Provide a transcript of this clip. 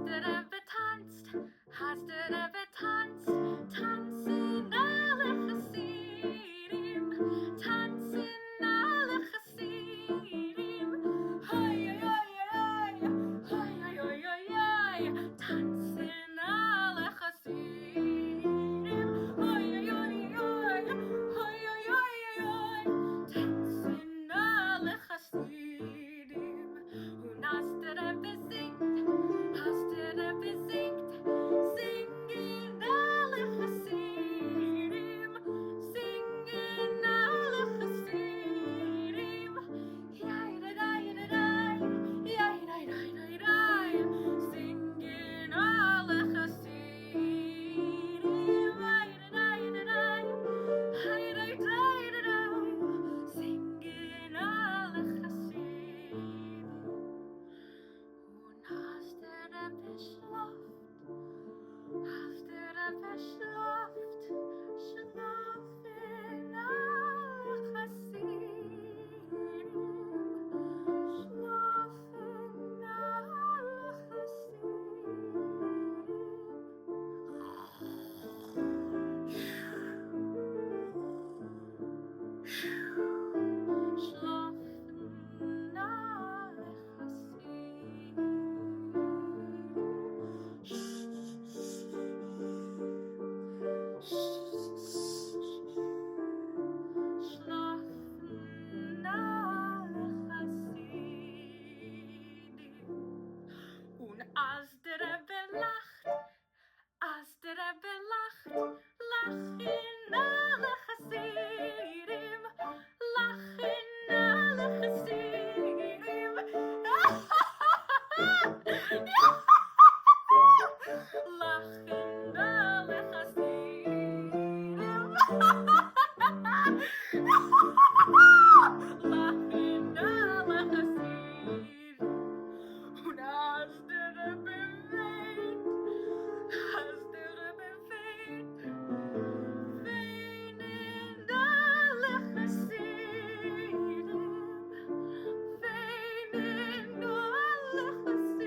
der rebbe tantst, hast der rebbe tantst, tanzen alle Chassidim, tanzen alle Chassidim. Hoi, hoi, hoi, hoi, hoi, hoi, hoi, hoi, tanzen alle Chassidim. Hoi, hoi, hoi, hoi, hoi, hoi, hoi, tanzen alle Chassidim. Und als der Rebbe singt, als der Rebbe singt, singen alle Chassidim, singen alle Chassidim. Yai, da, da, da, da, yai, da, da, da, da, singen alle Chassidim. Yai, da, da, da, da, yai, da, da, da, da, singen alle Chassidim. Und als der Rebbe schlaft, als der Rebbe schlaft, schlafen alle Chassidim, schlafen alle Chassidim, schlafen alle Chassidim. Schlafen alle Chassidim. Und als der Rebbe lacht, als der Rebbe lacht, lachen alle Chassidim, lachen alle Chassidim. Lachen alle Chassidim. Lachen alle Chassidim. Und als der Rebbe weint, als der Rebbe weint, weinen alle Chassidim, weinen alle Chassidim.